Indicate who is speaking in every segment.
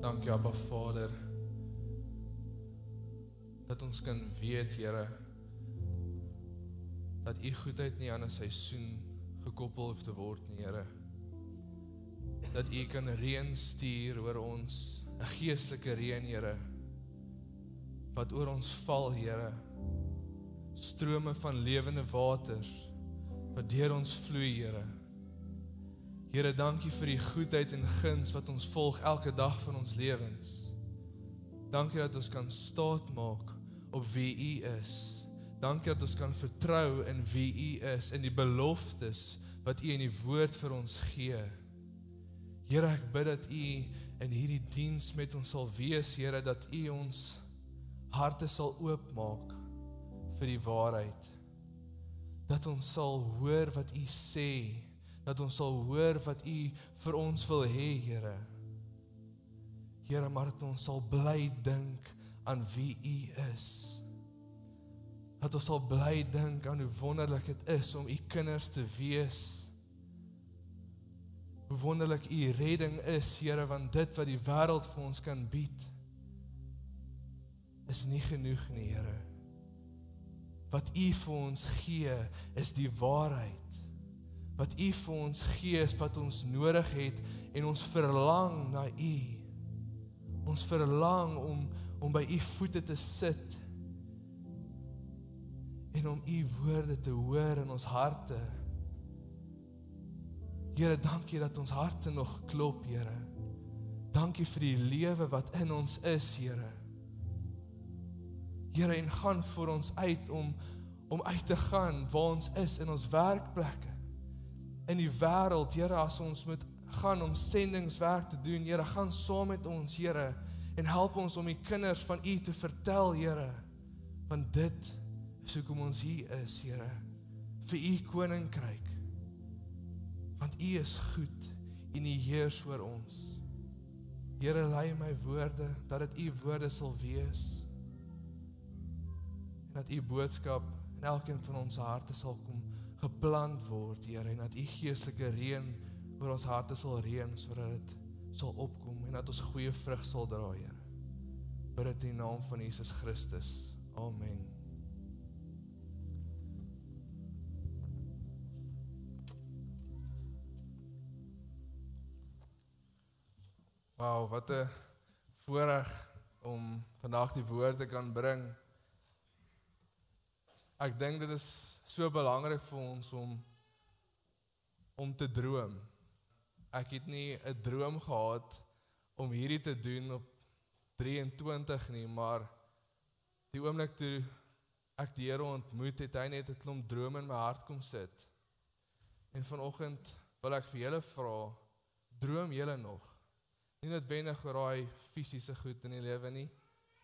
Speaker 1: Dankie, Abba Vader, dat ons kan weet, Here, dat U goedheid nie aan 'n seisoen gekoppel hoef te word nie, Here. Dat U kan reën stuur oor ons, 'n geestelike reën, Here, wat oor ons val, Here. Strome van lewende waters, wat deur ons vloei, Here. Here, dankie vir die goedheid en guns wat ons volg elke dag van ons lewens. Dankie dat ons kan staatmaak op wie U is. Dankie dat ons kan vertrou in wie U is, in die beloftes wat U in die woord vir ons gee. Here, ek bid dat U in hierdie diens met ons sal wees, Here, dat U ons harte sal oopmaak vir die waarheid. Dat ons sal hoor wat U sê, dat ons sal hoor wat U vir ons wil hê, Here. Here, maar dat ons sal bly dink aan wie U is. Dat ons sal bly dink aan hoe wonderlik dit is om U kinders te wees. Hoe wonderlik U redding is, Here, want dit wat die wêreld vir ons kan bied, is nie genoeg nie, Here. Wat U vir ons gee, is die waarheid. Wat U vir ons gee, is wat ons nodig het, en ons verlang na U. Ons verlang om by U voete te sit, en om U woorde te hoor in ons harte. Here, dankie dat ons harte nog klop, Here. Dankie vir die lewe wat in ons is, Here. Here, en gaan vir ons uit om uit te gaan waar ons is in ons werkplekke. In die wêreld, Here, as ons moet gaan om sendingswerk te doen, Here, gaan saam met ons, Here, en help ons om die kinders van U te vertel, Here, want dit is hoekom ons hier is, Here, vir U koninkryk, want U is goed en U heers oor ons. Here, lei my woorde, dat dit U woorde sal wees, en dat U boodskap in elkeen van ons harte sal kom geplant word, Here, en dat U geestelike reën oor ons harte sal reën, sodat dit sal opkom, en dat ons goeie vrug sal dra, Here. Bid dit in die naam van Jesus Christus. Amen. Wauw, wat 'n voorreg om vandag die woord te kan bring. Ek dink dit is so belangrik vir ons om te droom. Ek het nie 'n droom gehad om hierdie te doen op 23 nie, maar die oomblik toe ek die Here ontmoet het, hy net 'n klomp drome in my hart kom sit. En vanoggend wil ek vir julle vra, droom julle nog? Nie noodwendig oor daai fisiese goed in die lewe nie,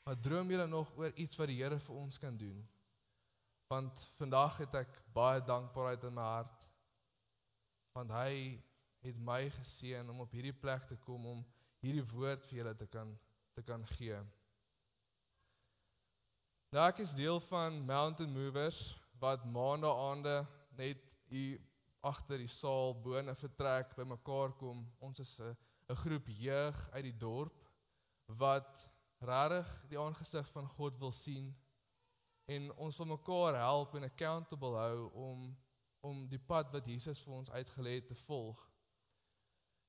Speaker 1: maar droom julle nog oor iets wat die Here vir ons kan doen? Want vandag het ek baie dankbaarheid in my hart, want hy het my geseën om op hierdie plek te kom, om hierdie woord vir julle te kan gee. Nou, ek is deel van Mountain Movers, wat maandaande net hier agter die saal bo in 'n vertrek by mekaar kom. Ons is 'n groep jeug uit die dorp, wat regtig die aangesig van God wil sien, en ons wil mekaar help en accountable hou om die pad wat Jesus vir ons uitgelê het te volg.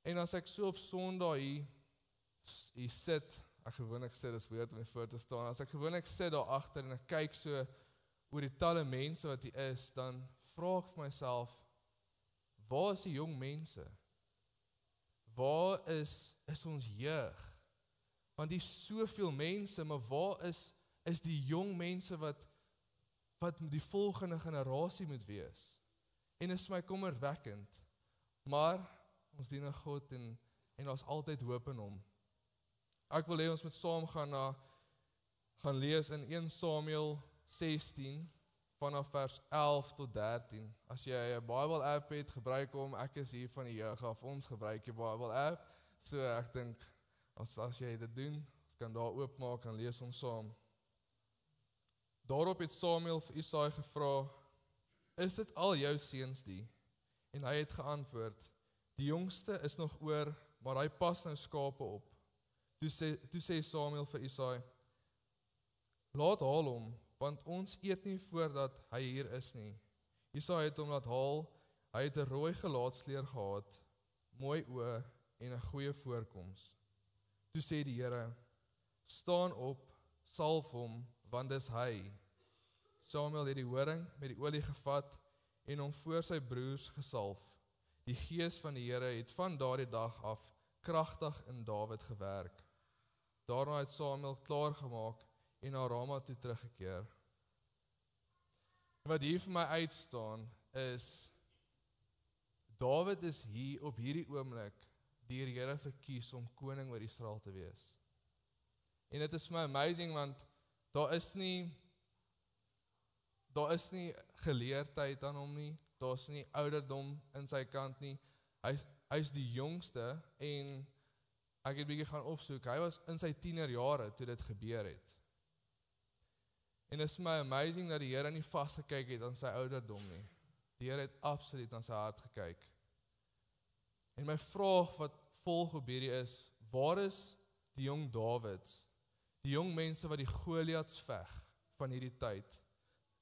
Speaker 1: En as ek so op Sondag hier sit, ek gewoonlik sit, dis weird om hier voor te staan, as ek gewoonlik sit daar agter en ek kyk so oor die talle mense wat hier is, dan vra ek vir myself, waar is die jong mense? Waar is ons jeug? Want hier is soveel mense, maar waar is die jong mense wat die volgende generasie moet wees? En is my kommerwekkend, maar ons dien 'n God en daar's altyd hoop in hom. Ek wil hê ons moet saam gaan lees in 1 Samuel 16 vanaf vers 11 tot 13. As jy 'n Bible app het, gebruik hom. Ek is hier van die jeug af, ons gebruik die Bible app. So ek dink as jy dit doen, ons kan daar oopmaak en lees ons saam. Daarop het Samuel vir Isaai gevra, is dit al jou seuns die? En hy het geantwoord, die jongste is nog oor, maar hy pas nou skape op. Toe sê Samuel vir Isaai, laat haal hom, want ons eet nie voordat hy hier is nie. Isaai het hom laat haal, hy het 'n rooi gelaatskleur gehad, mooi oë en 'n goeie voorkoms. Toe sê die Here, staan op, salf hom, want dis hy. Samuel het die horing met die olie gevat en hom voor sy broers gesalf. Die gees van die Here het van daardie dag af kragtig in Dawid gewerk. Daarna het Samuel klaargemaak en na Rama toe teruggekeer. Wat hier vir my uitstaan is, Dawid is hier op hierdie oomblik deur die Here verkies om koning oor Israel te wees. En dit is vir my amazing, want daar is nie geleerdheid aan hom nie, daar is nie ouderdom in sy kant nie, hy is die jongste en ek het bietjie gaan opsoek, hy was in sy tienerjare toe dit gebeur het. En dit is vir my amazing dat die Here nie vasgekyk het aan sy ouderdom nie. Die Here het absoluut aan sy hart gekyk. En my vraag wat volg op hierdie is, waar is die jong Dawids? Die jong mense wat die Goliats veg van hierdie tyd.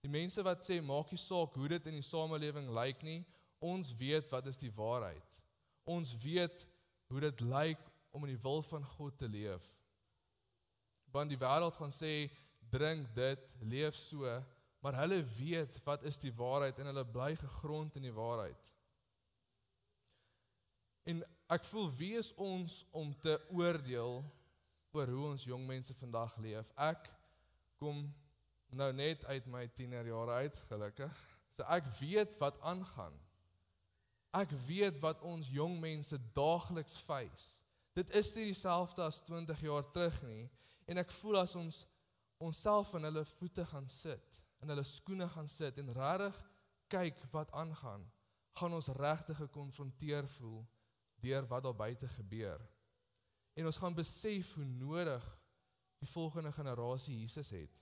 Speaker 1: Die mense wat sê, maak nie saak hoe dit in die samelewing lyk nie, ons weet wat is die waarheid. Ons weet hoe dit lyk om in die wil van God te leef. Want die wêreld gaan sê, drink dit, leef so, maar hulle weet wat is die waarheid en hulle bly gegrond in die waarheid. En ek voel, wie is ons om te oordeel oor hoe ons jong mense vandag leef? Ek kom nou net uit my tienerjare uit, gelukkig. So ek weet wat aangaan. Ek weet wat ons jong mense daagliks face. Dit is nie dieselfde as 20 jaar terug nie. En ek voel as ons onsself in hulle voete gaan sit, in hulle skoene gaan sit en regtig kyk wat aangaan, gaan ons regtig gekonfronteer voel deur wat daar buite gebeur. En ons gaan besef hoe nodig die volgende generasie Jesus het.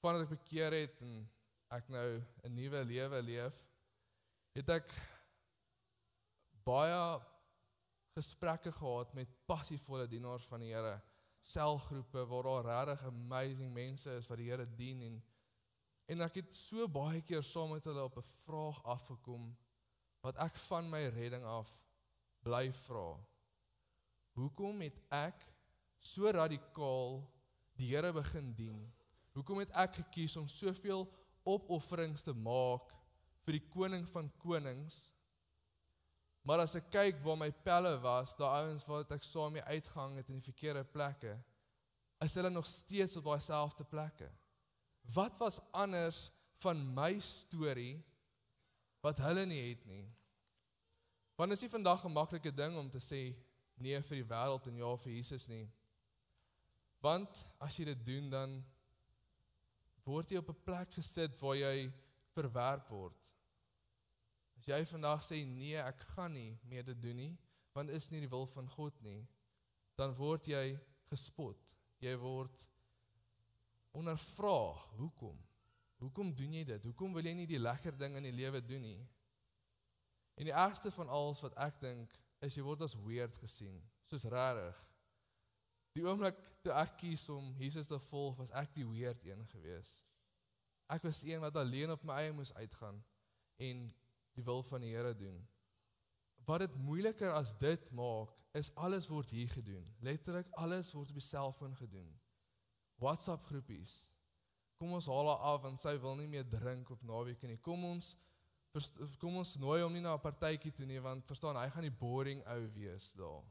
Speaker 1: Vandat ek bekeer het en ek nou 'n nuwe lewe leef, het ek baie gesprekke gehad met passievolle dienaars van die Here, selgroepe waar daar regtig amazing mense is wat die Here dien en ek het so baie keer saam met hulle op 'n vraag afgekom wat ek van my redding af bly vra. Hoekom het ek so radikaal die Here begin dien? Hoekom het ek gekies om soveel opofferings te maak vir die koning van konings? Maar as ek kyk waar my pelle was, daai ouens wat ek saam mee uitgehang het in die verkeerde plekke, is hulle nog steeds op daai selfde plekke. Wat was anders van my storie wat hulle nie het nie? Want is nie vandag 'n maklike ding om te sê nee vir die wêreld en ja vir Jesus nie. Want as jy dit doen, dan word jy op 'n plek gesit waar jy verwerp word. As jy vandag sê nee, ek gaan nie meer dit doen nie, want is nie die wil van God nie, dan word jy gespot. Jy word ondervraag. Hoekom? Hoekom doen jy dit? Hoekom wil jy nie die lekker ding in die lewe doen nie? En die ergste van alles wat ek dink, is jy word as weird gesien, soos rarig. Die oomblik toe ek kies om Jesus te volg, was ek die weird een gewees. Ek was die een wat alleen op my eie moes uitgaan en die wil van die Here doen. Wat dit moeiliker as dit maak, is alles word hier gedoen. Letterlik alles word op die selfoon gedoen. WhatsApp groepies. Kom ons haal haar af, want sy wil nie meer drink op naweek nie. Kom ons nooi hom nie na 'n partytjie toe nie, want verstaan, hy gaan die boring ou wees daar.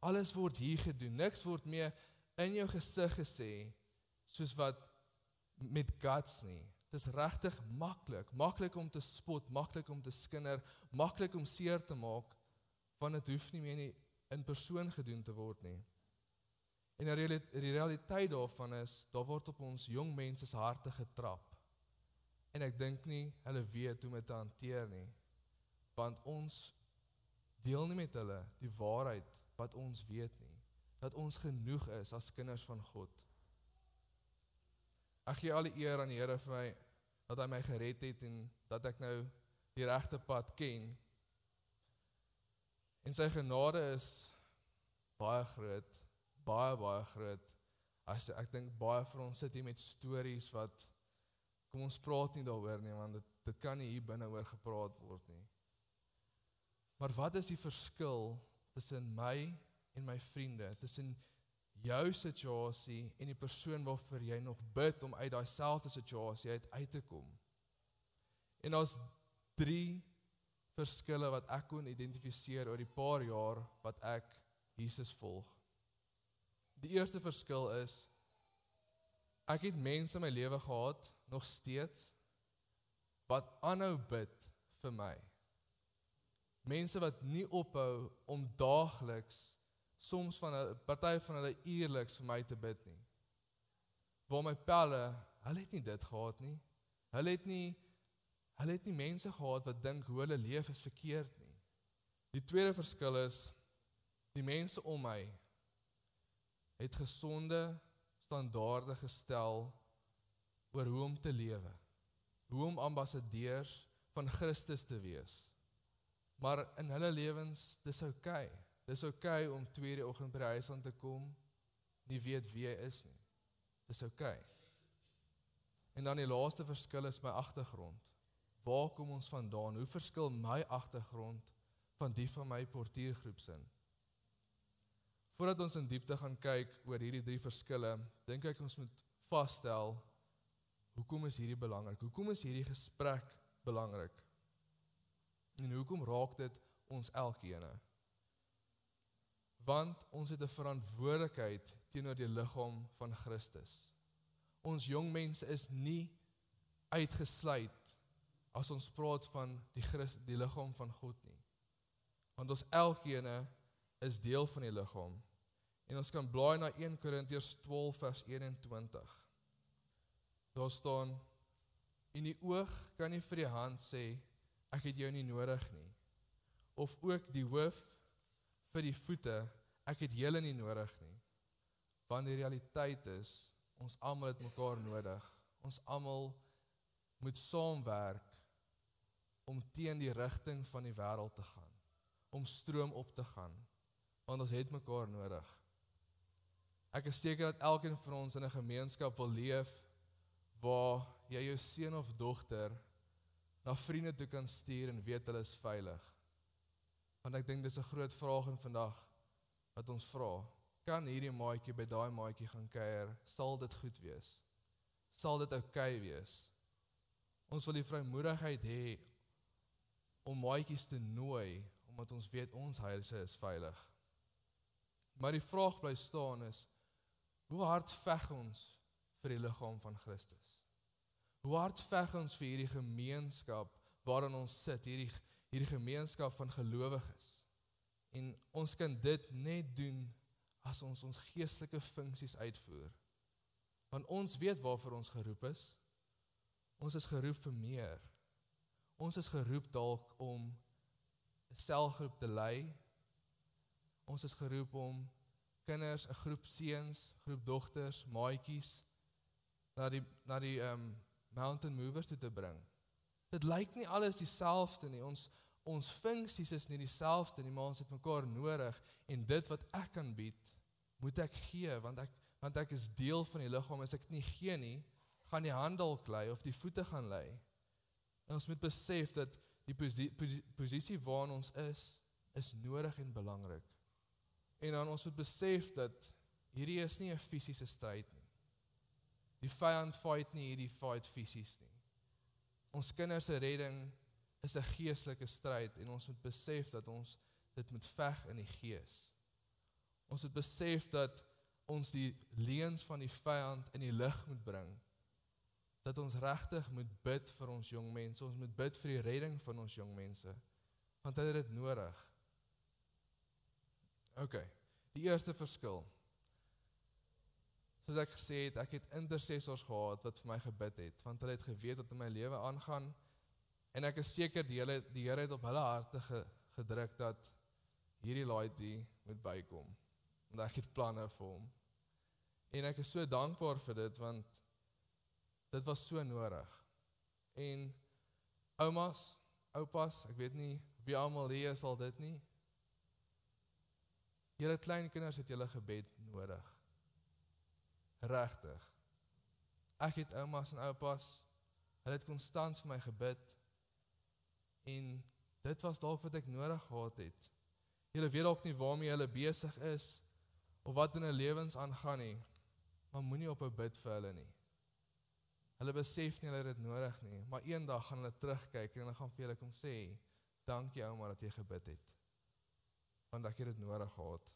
Speaker 1: Alles word hier gedoen. Niks word meer in jou gesig gesê, soos wat met guts nie. Dit is regtig maklik om te spot, maklik om te skinder, maklik om seer te maak, want dit hoef nie meer in persoon gedoen te word nie. En die realiteit daarvan is, daar word op ons jong mense se harte getrap. En ek dink nie, hulle weet hoe om dit te hanteer nie. Want ons deel nie met hulle die waarheid wat ons weet nie. Dat ons genoeg is as kinders van God. Ek gee al die eer aan die Here vir my, dat hy my gered het en dat ek nou die regte pad ken. En sy genade is baie groot, baie groot. Ek dink baie van ons sit hier met stories wat, kom ons praat nie daaroor nie, want dit kan nie hier binne oor gepraat word nie. Maar wat is die verskil tussen my en my vriende, tussen jou situasie en die persoon waarvoor jy nog bid om uit daai selfde situasie uit te kom? En daar's 3 verskille wat ek kon identifiseer oor die paar jaar wat ek Jesus volg. Die eerste verskil is, ek het mense in my lewe gehad, nog steeds, wat aanhou bid vir my. Mense wat nie ophou om daagliks, soms party van hulle uurliks vir my te bid nie. Waar my pelle, hulle het nie dit gehad nie. Hulle het nie mense gehad wat dink hoe hulle leef is verkeerd nie. Die tweede verskil is, die mense om my het gesonde standaarde gestel oor hoe om te lewe, hoe om ambassadeurs van Christus te wees. Maar in hulle lewens, dis oukei. Dis oukei om 2 die oggend by die huis aan te kom, nie weet wie hy is nie. Dis oukei. En dan die laaste verskil is my agtergrond. Waar kom ons vandaan? Hoe verskil my agtergrond van die van my portiergroepsin? Voordat ons in diepte gaan kyk oor hierdie 3 verskille, dink ek ons moet vasstel, hoekom is hierdie belangrik? Hoekom is hierdie gesprek belangrik? En hoekom raak dit ons elkeene? Want ons het 'n verantwoordelikheid teenoor die liggaam van Christus. Ons jong mense is nie uitgesluit as ons praat van die liggaam van God nie. Want ons elkeene is deel van die liggaam. En ons kan blaai na 1 Korintiërs 12 vers 21. Daar staan, en die oog kan nie vir die hand sê, ek het jou nie nodig nie. Of ook die hoof vir die voete, ek het julle nie nodig nie. Want die realiteit is, ons almal het mekaar nodig. Ons almal moet saamwerk om teen die rigting van die wêreld te gaan. Om stroom op te gaan. Want ons het mekaar nodig. Ek is seker dat elkeen van ons in 'n gemeenskap wil leef waar jy jou seun of dogter na vriende toe kan stuur en weet hulle is veilig. Want ek dink dis 'n groot vraag in vandag wat ons vra. Kan hierdie maatjie by daai maatjie gaan kuier? Sal dit goed wees? Sal dit oukei wees? Ons wil die vrymoedigheid hê om maatjies te nooi, omdat ons weet ons huise is veilig. Maar die vraag bly staan is, hoe hard veg ons vir die liggaam van Christus? Hoe hard veg ons vir hierdie gemeenskap waarin ons sit, hierdie gemeenskap van gelowiges? En ons kan dit net doen as ons geestelike funksies uitvoer. Want ons weet waarvoor ons geroep is. Ons is geroep vir meer. Ons is geroep dalk om 'n selgroep te lei. Ons is geroep om kinders, 'n groep seuns, groep dogters, maatjies na die Mountain Movers toe te bring. Dit lyk nie alles dieselfde nie. Ons funksies is nie dieselfde nie, maar ons het mekaar nodig en dit wat ek kan bied, moet ek gee, want ek is deel van die liggaam. As ek nie gee nie, gaan die hand dalk lei of die voete gaan lei. En ons moet besef dat die posisie waarin ons is nodig en belangrik. En dan ons moet besef dat hierdie is nie 'n fisiese stryd nie. Die vyand fight nie hierdie fight fisies nie. Ons kinders se redding is 'n geestelike stryd en ons moet besef dat ons dit moet veg in die gees. Ons moet besef dat ons die leuns van die vyand in die lig moet bring. Dat ons regtig moet bid vir ons jong mense, ons moet bid vir die redding van ons jong mense, want hulle het dit nodig. Okay, die eerste verskil. Soos ek gesê het, ek het intercessors gehad wat vir my gebid het, want hulle het geweet wat in my lewe aangaan, en ek is seker die Here het op hulle harte gedruk dat hierdie laaitjie moet bykom, want ek het planne vir hom. En ek is so dankbaar vir dit, want dit was so nodig. En oumas, oupas, ek weet nie wie almal hier is al dit nie. Julle klein kinders het julle gebed nodig. Regtig. Ek het oumas en oupas, hulle het konstant vir my gebid, en dit was dalk wat ek nodig gehad het. Julle weet dalk nie waarmee hulle besig is, of wat in hulle lewens aangaan nie, maar moenie ophou bid vir hulle nie. Hulle besef nie hulle het dit nodig nie, maar eendag gaan hulle terugkyk en hulle gaan vir julle kom sê, dankie ouma dat jy gebid het, want ek het dit nodig gehad.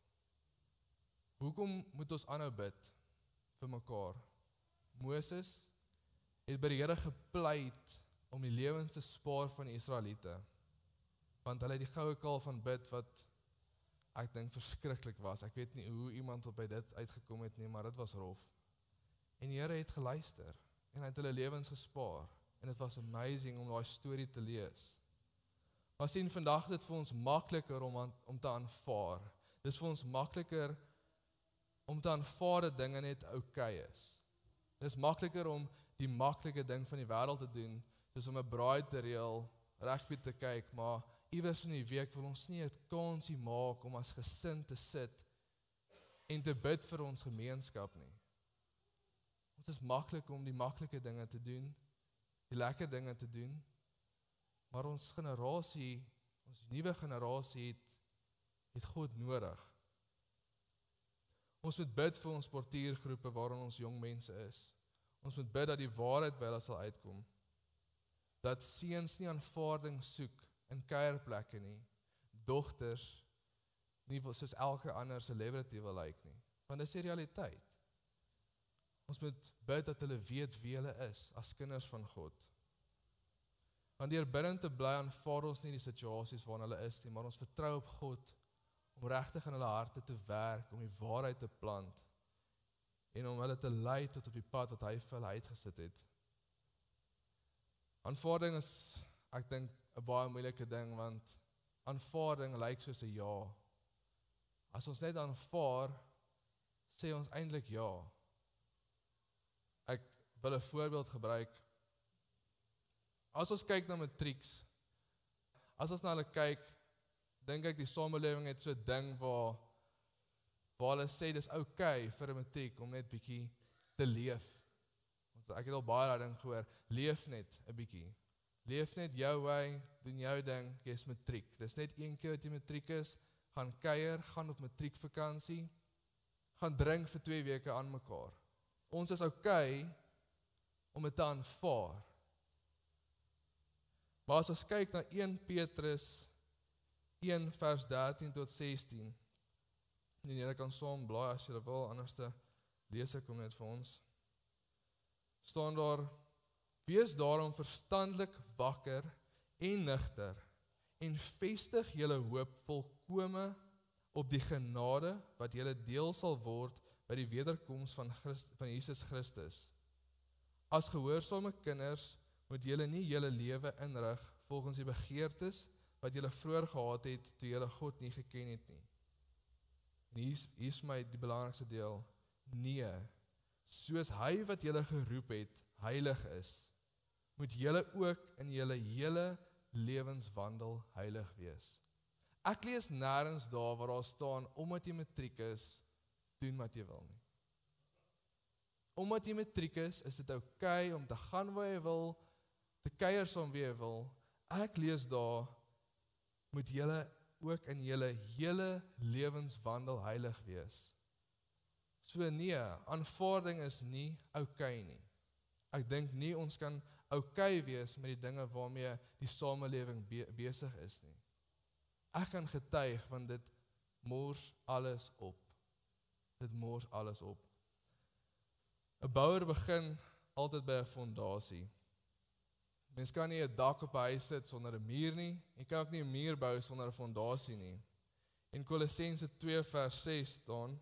Speaker 1: Hoekom moet ons aanhou bid vir mekaar? Moses het by die Here gepleit om die lewens te spaar van die Israeliete, want hulle het die goue kalf van bid wat ek dink verskriklik was. Ek weet nie hoe iemand op by dit uitgekom het nie, maar dit was rof. En die Here het geluister en hy het hulle lewens gespaar, en dit was amazing om daai storie te lees. Maar sien, vandag is dit vir ons makliker om te aanvaar. Dit is vir ons makliker om te aanvaar dat dinge net okay is. Dit is makliker om die maklike ding van die wêreld te doen, dis om 'n braai te reël, rugby te kyk, maar iewers in die week wil ons nie 'n kansie maak om as gesin te sit en te bid vir ons gemeenskap nie. Ons is maklik om die maklike dinge te doen, die lekker dinge te doen, maar ons generasie, ons nuwe generasie het God nodig. Ons moet bid vir ons portiergroepe waarin ons jong mense is. Ons moet bid dat die waarheid by hulle sal uitkom. Dat seuns nie aanvaarding soek in kuierplekke nie. Dogters nie soos elke ander celebrity wil lyk nie. Want dis die realiteit. Ons moet bid dat hulle weet wie hulle is as kinders van God. Want deur binne te bly aanvaar ons nie die situasies waarin hulle is nie, maar ons vertrou op God om regtig in hulle harte te werk, om die waarheid te plant en om hulle te lei tot op die pad wat hy vir hulle uitgesit het. Aanvaarding is, ek dink, 'n baie moeilike ding, want aanvaarding lyk soos 'n ja. As ons net aanvaar, sê ons eintlik ja. Ek wil 'n voorbeeld gebruik. As ons kyk na matrieks, as ons na hulle kyk, dink ek die samelewing het so 'n ding waar hulle sê dis okay vir 'n matriek om net bietjie te leef. Ek het al baie daai ding gehoor, leef net 'n bietjie. Leef net jou way, doen jou ding, jy's matriek. Dis net een keer wat jy matriek is, gaan kuier, gaan op matriekvakansie, gaan drink vir 2 weke aan mekaar. Ons is okay om dit te aanvaar. Maar as ons kyk na 1 Petrus 1 vers 13 tot 16, en jy kan saam blaai as jy wil, anders lees ek hom net vir ons. Staan daar, wees daarom verstandelik wakker en nugter, en vestig julle hoop volkome op die genade wat julle deel sal word by die wederkoms van Jesus Christus. As gehoorsame kinders moet julle nie julle lewe inrig volgens die begeertes wat julle vroeër gehad het toe julle God nie geken het nie. En hier is my die belangrikste deel. Nee, soos hy wat julle geroep het, heilig is, moet julle ook in julle hele lewenswandel heilig wees. Ek lees nêrens daar waar daar staan, omdat jy matriek is, doen wat jy wil nie. Omdat jy matriek is dit okay om te gaan waar jy wil, te kuier saam wie jy wil. Ek lees daar, moet julle ook in julle hele lewenswandel heilig wees. So nee, aanvaarding is nie okay nie. Ek dink nie ons kan okay wees met die dinge waarmee die samelewing besig is nie. Ek kan getuig, want dit mors alles op. Dit mors alles op. 'n Bouer begin altyd by 'n fondasie. Mens kan nie 'n dak op 'n huis sit sonder 'n muur nie. Jy kan ook nie 'n muur bou sonder 'n fondasie nie. In Kolossense 2 vers 6 staan,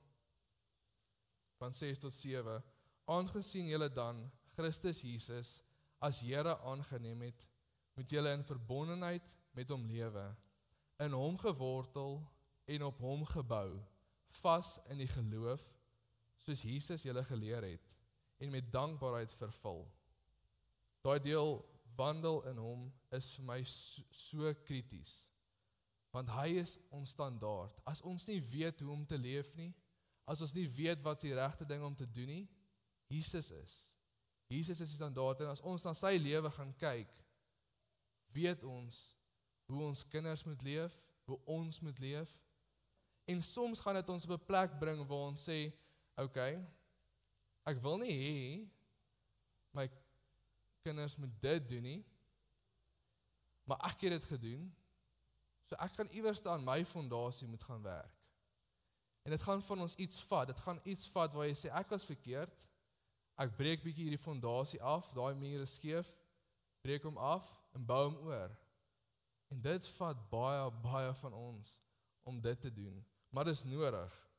Speaker 1: van 6 tot 7, aangesien julle dan Christus Jesus as Here aangeneem het, moet julle in verbondenheid met hom lewe, in hom gewortel en op hom gebou, vas in die geloof, soos Jesus julle geleer het, en met dankbaarheid vervul. Daai deel wandel in hom is vir my so krities. Want hy is ons standaard. As ons nie weet hoe om te leef nie, as ons nie weet wat die regte ding om te doen nie, Jesus is. Jesus is die standaard, en as ons na sy lewe gaan kyk, weet ons hoe ons kinders moet leef, hoe ons moet leef, en soms gaan dit ons op 'n plek bring waar ons sê, okay, ek wil nie hê my kinders moet dit doen nie, maar ek het dit gedoen, so ek gaan iewers aan my fondasie moet gaan werk. En dit gaan van ons iets vat, dit gaan iets vat waar jy sê, ek was verkeerd, ek breek bietjie hierdie fondasie af, daai muur is skeef, breek hom af en bou hom oor. En dit vat baie van ons om dit te doen, maar dit is nodig,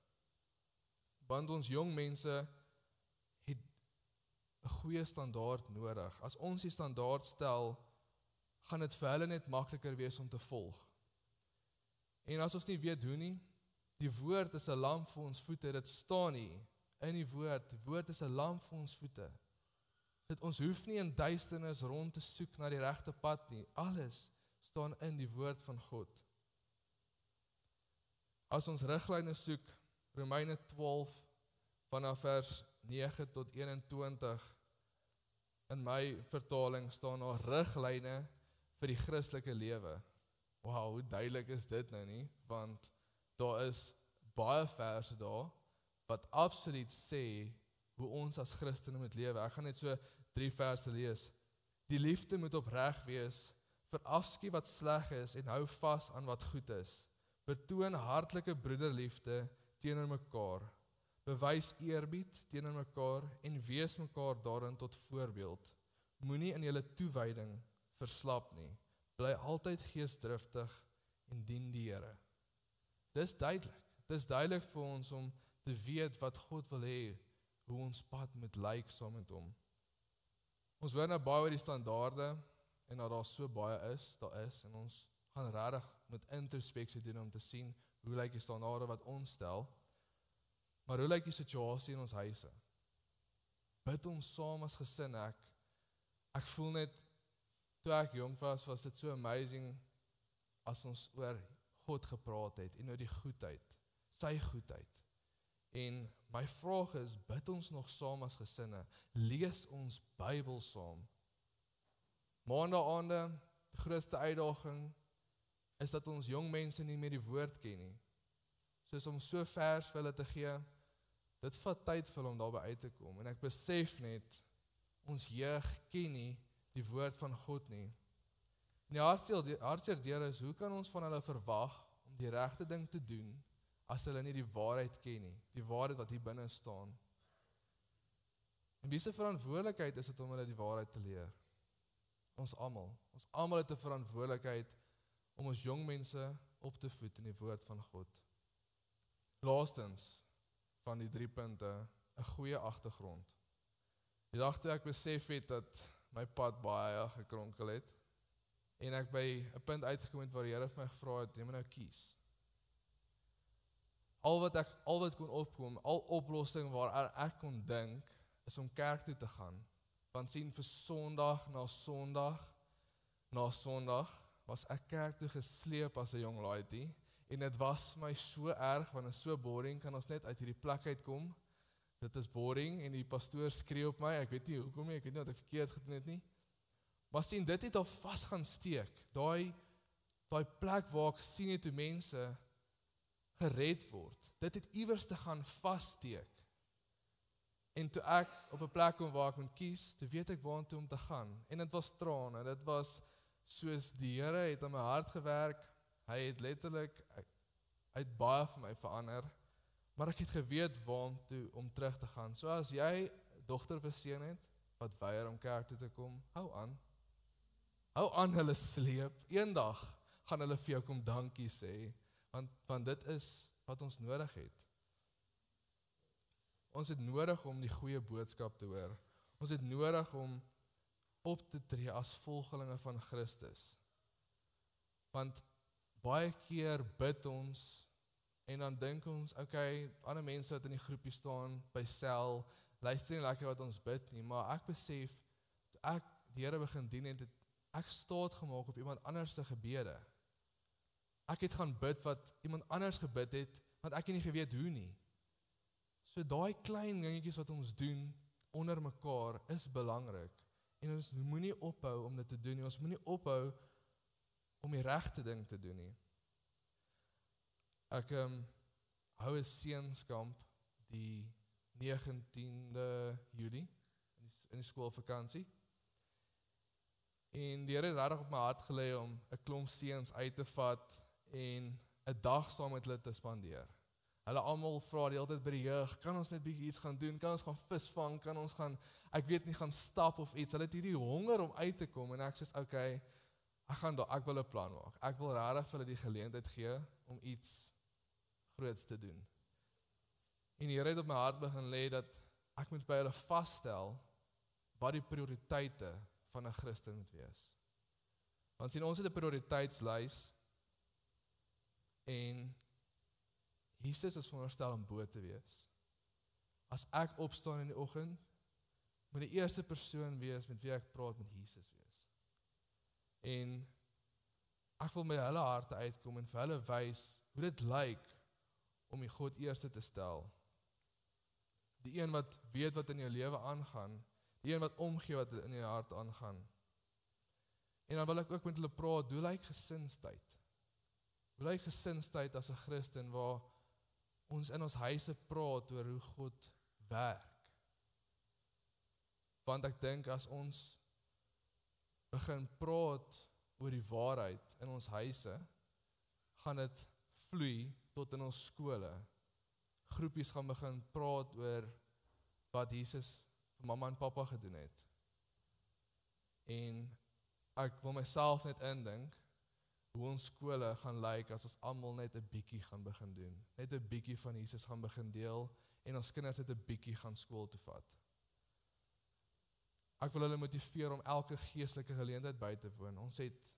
Speaker 1: want ons jong mense het 'n goeie standaard nodig. As ons die standaard stel, gaan dit vir hulle net makliker wees om te volg. En as ons nie weet hoe nie, die woord is 'n lamp vir ons voete, dit staan nie in die woord is 'n lamp vir ons voete. Ons hoef nie in duisternis rond te soek na die regte pad nie, alles staan in die woord van God. As ons riglyne soek, Romeine 12, vanaf vers 9 tot 21, in my vertaling staan daar riglyne vir die Christelike lewe. Wow, hoe duidelik is dit nou nie? Want daar is baie verse daar, wat absoluut sê, hoe ons as Christene moet lewe. Ek gaan net so 3 verse lees. Die liefde moet opreg wees, verafskiet wat sleg is, en hou vas aan wat goed is. Betoon hartlike broederliefde teenoor mekaar. Bewys eerbied teenoor mekaar, en wees mekaar daarin tot voorbeeld. Moenie in julle toewyding verslap nie. Bly altyd geesdriftig en dien die Here. Dis duidelik. Dis duidelik vir ons om te weet wat God wil hê, hoe ons pad moet lyk saam met hom. Ons hoor nou baie oor die standaarde, en dat daar so baie is, en ons gaan regtig met introspeksie doen om te sien, hoe lyk die standaarde wat ons stel, maar hoe lyk die situasie in ons huise? Bid ons saam as gesin, ek voel net, toe ek jong was dit so amazing, as ons oor God gepraat het, en oor die goedheid, sy goedheid. En my vraag is, bid ons nog saam as gesinne, lees ons Bybel saam. Maandaande, die grootste uitdaging, is dat ons jong mense nie meer die woord ken nie. Soos om so vers vir hulle te gee, dit vat tyd vir hulle om daarby uit te kom. En ek besef net, ons jeug ken nie die woord van God nie. En die hartseer deur is, hoe kan ons van hulle verwag om die regte ding te doen, as hulle nie die waarheid ken nie, die waarheid wat hier binne staan. En wie se verantwoordelikheid is dit om hulle die waarheid te leer? Ons almal het 'n verantwoordelikheid om ons jong mense op te voed in die woord van God. Laastens, van die 3 punte, 'n goeie agtergrond. Die dag toe ek besef het dat my pad baie gekronkel het, en ek by 'n punt uitgekom het waar die Here vir my gevra het, jy moet nou kies. Al wat kon opkom, al oplossing waar ek kon dink, is om kerk toe te gaan. Want sien, vir Sondag na Sondag, was ek kerk toe gesleep as 'n jong laaitie, en dit was my so erg, want dit is so boring, kan ons net uit hierdie plek uitkom, dit is boring, en die pastoor skree op my, ek weet nie hoekom nie, ek weet nie wat ek verkeerd gedoen het nie, maar sien, dit het al vas gaan steek, daai plek waar ek sien het hoe mense gered word, dit het iewers te gaan vassteek, en toe ek op 'n plek kom waar ek moet kies, toe weet ek waartoe om te gaan, en dit was trane, dit was soos die Here het aan my hart gewerk, hy het letterlik, hy het baie vir my verander, maar ek het geweet waartoe om terug te gaan. So as jy 'n dogter verseën het, wat weier om kerk toe te kom, hou aan hulle sleep, eendag gaan hulle vir jou kom dankie sê, want dit is wat ons nodig het. Ons het nodig om die goeie boodskap te hoor. Ons het nodig om op te tree as volgelinge van Christus. Want baie keer bid ons, en dan dink ons, okay, ander mense wat in die groepie staan, by sel, luister nie lekker wat ons bid nie, maar ek besef, toe ek die Here begin dien het, ek staat gemaak op iemand anders se gebede. ek het gaan bid wat iemand anders gebid het, want ek het nie geweet hoe nie. So daai klein dingetjies wat ons doen onder mekaar is belangrik. En ons moenie ophou om dit te doen nie. Ons moenie ophou om die regte ding te doen nie. Ek hou 'n seunskamp die 19de Julie in die skoolvakansie. En die Here het regtig op my hart gelê om 'n klomp seuns uit te vat en 'n dag saam met hulle te spandeer. Hulle almal vra die hele tyd by die jeug, kan ons net bietjie iets gaan doen? Kan ons gaan visvang? Kan ons gaan, ek weet nie, gaan stap of iets? Hulle het hierdie honger om uit te kom en ek sê, okay, ek wil 'n plan maak. Ek wil regtig vir hulle die geleentheid gee om iets groots te doen. En die Here het op my hart begin lê dat ek moet by hulle vasstel wat die prioriteite van 'n Christen moet wees. Want sien, ons het 'n prioriteitslys en Jesus is veronderstel om bo te wees. As ek opstaan in die oggend, moet die eerste persoon wees met wie ek praat, met Jesus wees. En ek wil met hulle harte uitkom en vir hulle wys hoe dit lyk om die God eerste te stel. Die een wat weet wat in jou lewe aangaan, die een wat omgee wat in jou hart aangaan. En dan wil ek ook met hulle praat, hoe lyk gesinstyd? Hoe lyk gesinstyd as 'n Christen waar ons in ons huise praat oor hoe God werk? Want ek dink as ons begin praat oor die waarheid in ons huise, gaan dit vloei tot in ons skole. Groepies gaan begin praat oor wat Jesus vir mamma en pappa gedoen het. En ek wil myself net indink hoe ons skole gaan lyk as ons almal net 'n bietjie gaan begin doen. Net 'n bietjie van Jesus gaan begin deel en ons kinders net 'n bietjie gaan skool toe vat. Ek wil hulle motiveer om elke geestelike geleentheid by te woon. Ons het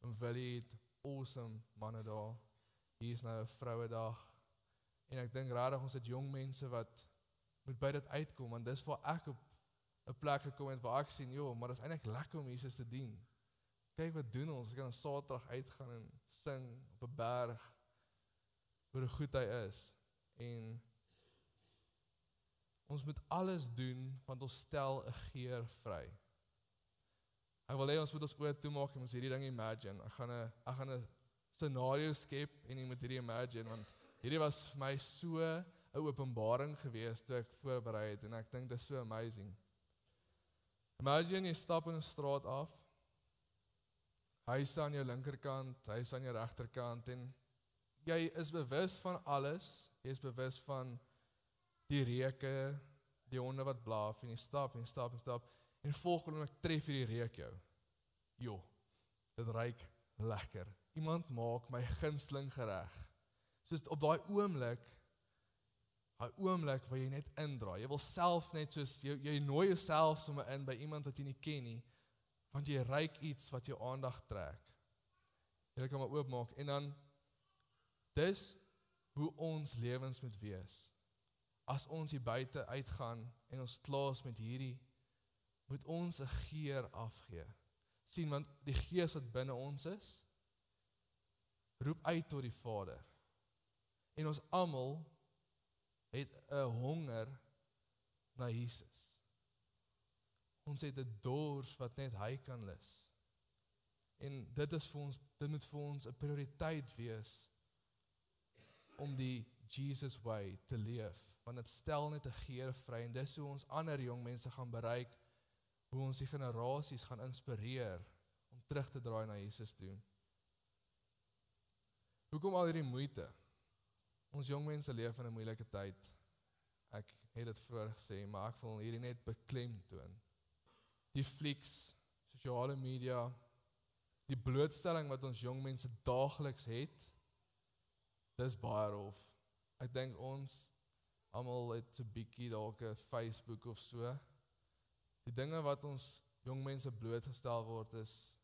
Speaker 1: in Willie het awesome manne daar. Hier is nou 'n vrouedag. En ek dink regtig ons het jong mense wat moet by dit uitkom, want dis waar ek op 'n plek gekom het waar ek sien, joh, maar dit is eintlik lekker om Jesus te dien. Kyk wat doen ons kan op Saterdag uitgaan en sing op 'n berg oor hoe goed hy is. En ons moet alles doen, want ons stel 'n geur vry. Ek wil hê ons moet ons oë toemaak en ons hierdie ding imagine. Ek gaan 'n scenario skep en jy moet hierdie imagine, want hierdie was vir my so 'n openbaring gewees toe ek voorberei het en ek dink dit is so amazing. Imagine jy stap in 'n straat af. Huis aan jou linkerkant, huis aan jou regterkant en jy is bewus van alles. Jy is bewus van die reuke, die honde wat blaaf en jy stap en volgende oomblik tref hierdie reuk jou. Jo, dit ruik lekker. Iemand maak my gunsteling gereg. Soos op daai oomblik waar jy net indraai. Jy wil self net soos, jy nooi jouself sommer in by iemand wat jy nie ken nie, want jy ruik iets wat jou aandag trek. Jy kan maar oopmaak en dan, dis hoe ons lewens moet wees. As ons hier buite uitgaan en ons klaar met hierdie, moet ons 'n geur afgee. Sien, want die Gees wat binne ons is, roep uit tot die Vader. En ons almal het 'n honger na Jesus. Ons het 'n dors wat net hy kan lus. En dit moet vir ons 'n prioriteit wees om die Jesus way te leef, want dit stel net 'n geur vry en dis hoe ons ander jong mense gaan bereik, hoe ons die generasies gaan inspireer om terug te draai na Jesus toe. Hoekom al hierdie moeite? Ons jong mense leef in 'n moeilike tyd. Ek het dit vroeër gesê, maar ek wil hierdie net beklemtoon. Die flieks, sosiale media, die blootstelling wat ons jong mense daagliks het, dis baie rof. Ek dink ons almal het 'n bietjie dalk 'n Facebook of so. Die dinge wat ons jong mense blootgestel word is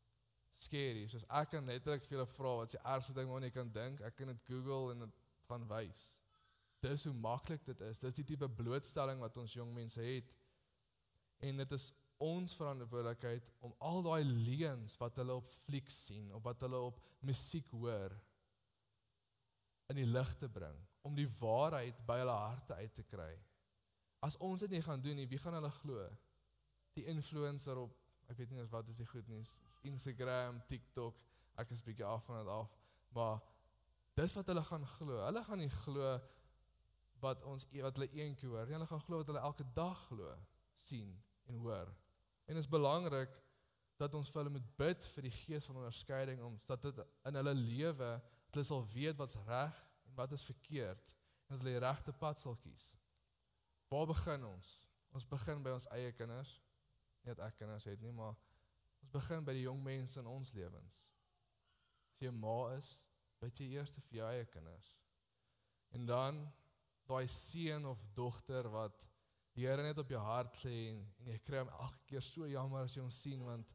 Speaker 1: scary. Soos ek kan letterlik vir julle vra wat is die ergste ding wat jy kan dink. Ek kan dit Google en dit gaan wys. Dis hoe maklik dit is. Dis die tipe blootstelling wat ons jong mense het. En dit is ons verantwoordelikheid om al daai leuns wat hulle op flieks sien, of wat hulle op musiek hoor, in die lig te bring, om die waarheid by hulle harte uit te kry. As ons dit nie gaan doen nie, wie gaan hulle glo? Die influencer op, ek weet nie eens wat is die goed nie, Instagram, TikTok, ek is bietjie af van dit af, maar dis wat hulle gaan glo. Hulle gaan nie glo wat hulle een keer hoor, hulle gaan glo wat hulle elke dag glo, sien en hoor. En dit is belangrik dat ons vir hulle moet bid vir die gees van onderskeiding, omdat dit in hulle lewe, dat hulle sal weet wat's reg en wat is verkeerd, en dat hulle die regte pad sal kies. Waar begin ons? Ons begin by ons eie kinders, nie dat ek kinders het nie, maar ons begin by die jong mense in ons lewens. As jy 'n ma is, bid jy eers vir jou eie kinders. En dan, daai seun of dogter wat die Here net op jou hart lê en jy kry hom elke keer so jammer as jy hom sien, want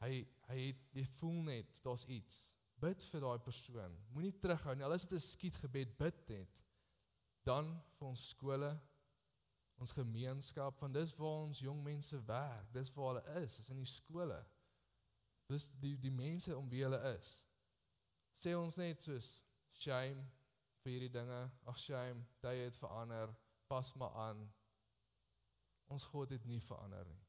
Speaker 1: jy voel net, daar's iets. Bid vir daai persoon, moenie terughou nie, al is dit 'n skietgebed, bid net. Dan vir ons skole, ons gemeenskap, want dis waar ons jong mense werk, dis waar hulle is in die skole. Dis die mense om wie hulle is. Sê ons net soos, shame vir hierdie dinge, ag shame, tye het verander, pas maar aan. Ons God het nie verander nie.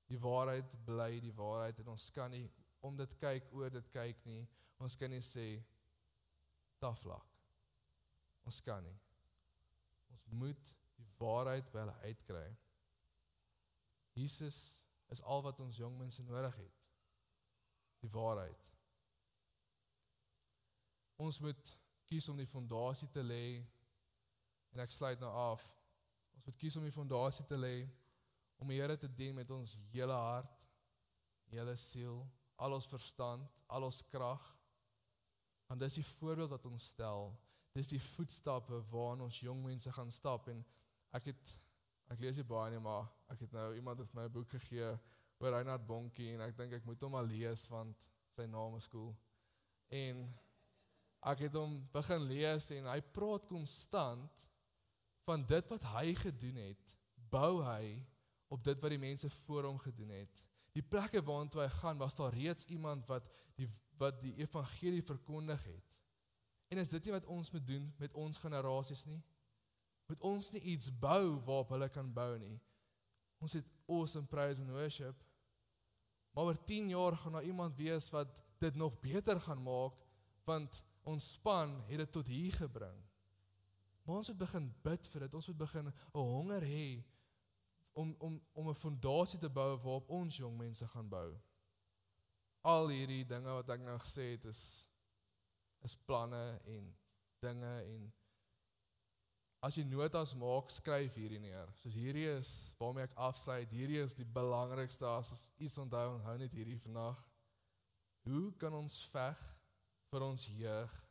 Speaker 1: Die waarheid bly die waarheid en ons kan nie om dit kyk, oor dit kyk nie. Ons kan nie sê, taflak. Ons kan nie. Ons moet die waarheid by hulle uitkry. Jesus is al wat ons jong mense nodig het. Die waarheid. Ons moet kies om die fondasie te lê, en ek sluit nou af, ons moet kies om die fondasie te lê, om die Here te dien met ons hele hart, hele siel, al ons verstand, al ons krag, want dis die voorbeeld wat ons stel, dis die voetstappe waarin ons jong mense gaan stap, en ek lees nie baie nie, maar ek het nou, iemand het my 'n boek gegee, oor Reinhard Bonnke, en ek dink ek moet hom al lees, want sy naam is cool, en ek het hom begin lees, en hy praat konstant, van dit wat hy gedoen het, bou hy op dit wat die mense voor hom gedoen het. Die plekke waartoe hy gaan, was daar reeds iemand wat die evangelie verkondig het. En is dit nie wat ons moet doen met ons generasies nie? Moet ons nie iets bou waarop hulle kan bou nie? Ons het awesome praise and worship, maar oor 10 jaar gaan daar iemand wees wat dit nog beter gaan maak, want ons span het dit tot hier gebring. Maar ons moet begin bid vir dit, ons moet begin 'n honger hê, om 'n fondasie te bou waarop ons jong mense gaan bou. Al hierdie dinge wat ek nou gesê het, is planne en dinge, en as jy notas maak, skryf hierdie neer. Soos hierdie is waarmee ek afsluit, hierdie is die belangrikste, as iets onthou net hierdie vandag. Hoe kan ons veg vir ons jeug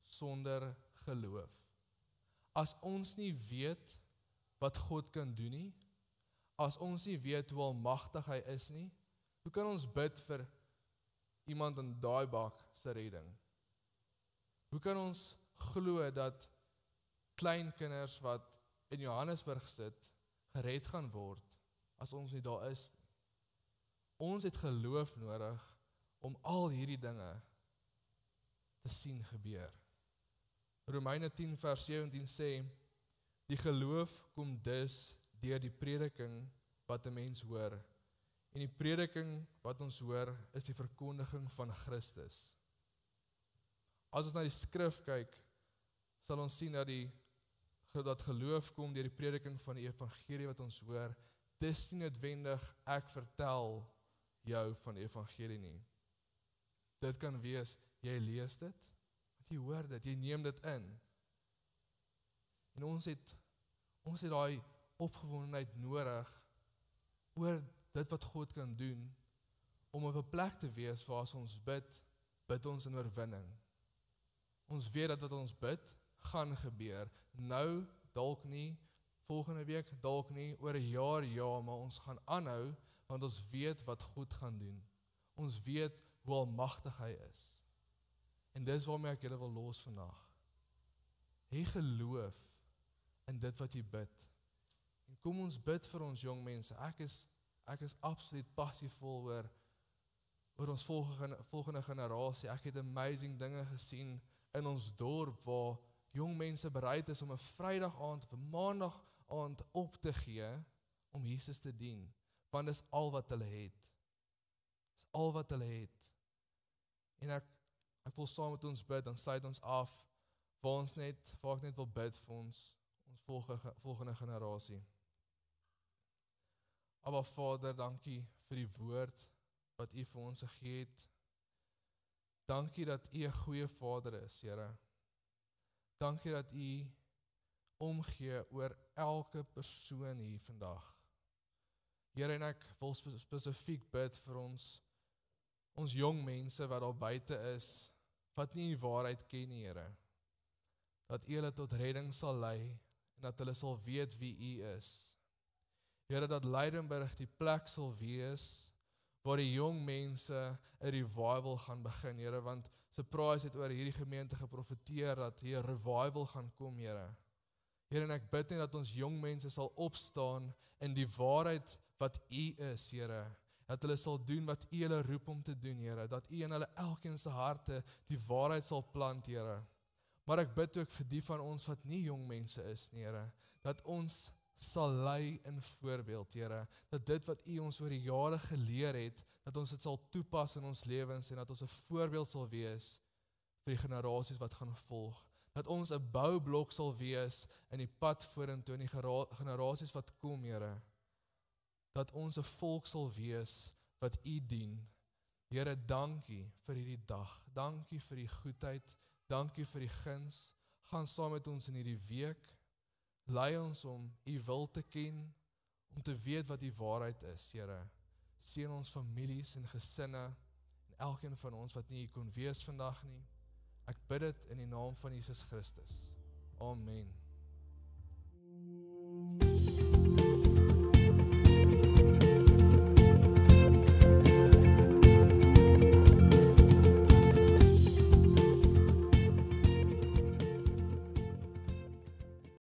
Speaker 1: sonder geloof? As ons nie weet wat God kan doen nie, as ons nie weet hoe almagtig hy is nie, hoe kan ons bid vir iemand in daai bak se redding? Hoe kan ons glo dat klein kinders wat in Johannesburg sit, gered gaan word, as ons nie daar is nie? Ons het geloof nodig om al hierdie dinge te sien gebeur. Romeine 10 vers 17 sê, die geloof kom dus deur die prediking wat 'n mens hoor. En die prediking wat ons hoor, is die verkondiging van Christus. As ons na die skrif kyk, sal ons sien dat geloof kom deur die prediking van die evangelie wat ons hoor. Dis nie noodwendig ek vertel jou van die evangelie nie. Dit kan wees, jy lees dit, jy hoor dit, jy neem dit in. En ons het daai opgewondenheid nodig oor dit wat God kan doen, om op 'n plek te wees waar as ons bid ons in oorwinning. Ons weet dat wat ons bid, gaan gebeur. Nou, dalk nie, volgende week, dalk nie, oor 'n jaar, ja, maar ons gaan aanhou, want ons weet wat God gaan doen. Ons weet hoe almagtig hy is. En dis waarmee ek julle wil los vandag. Hê geloof in dit wat jy bid. En kom ons bid vir ons jong mense. Ek is absoluut passievol oor ons volgende generasie. Ek het amazing dinge gesien in ons dorp waar jong mense bereid is om 'n Vrydag aand of 'n Maandag aand op te gee om Jesus te dien, want dis al wat hulle het. Dis al wat hulle het. En ek wil saam met ons bid, dan sluit ons af, waar ek net wil bid vir ons volgende generasie. Aba Vader, dankie vir die woord wat U vir ons gegee het. Dankie dat U 'n goeie Vader is, Here. Dankie dat U omgee oor elke persoon hier vandag. Here, en ek wil spesifiek bid vir ons jong mense wat daar buite is, wat nie die waarheid ken nie, Here. Dat U hulle tot redding sal lei, en dat hulle sal weet wie U is. Here, dat Lydenburg die plek sal wees, waar die jong mense 'n revival gaan begin, Here, want Surprise het oor hierdie gemeente geprofeteer, dat hier 'n revival gaan kom, Here. Here, en ek bid net dat ons jong mense sal opstaan in die waarheid wat U is, Here. Dat hulle sal doen wat U hulle roep om te doen, Here. Dat U in hulle elkeen se harte die waarheid sal plant, Here. Maar ek bid ook vir die van ons wat nie jong mense is nie, Here. Dat ons sal lei in voorbeeld, Here. Dat dit wat U ons oor die jare geleer het, dat ons dit sal toepas in ons lewens en dat ons 'n voorbeeld sal wees vir die generasies wat gaan volg. Dat ons 'n boublok sal wees in die pad vorentoe in die generasies wat kom, Here. Dat ons 'n volk sal wees wat U dien. Here, dankie vir hierdie dag. Dankie vir die goedheid. Dankie vir die guns. Gaan saam met ons in hierdie week. Lei ons om U wil te ken, om te weet wat die waarheid is, Here. Seën ons families en gesinne, en elkeen van ons wat nie hier kon wees vandag nie. Ek bid dit in die naam van Jesus Christus. Amen.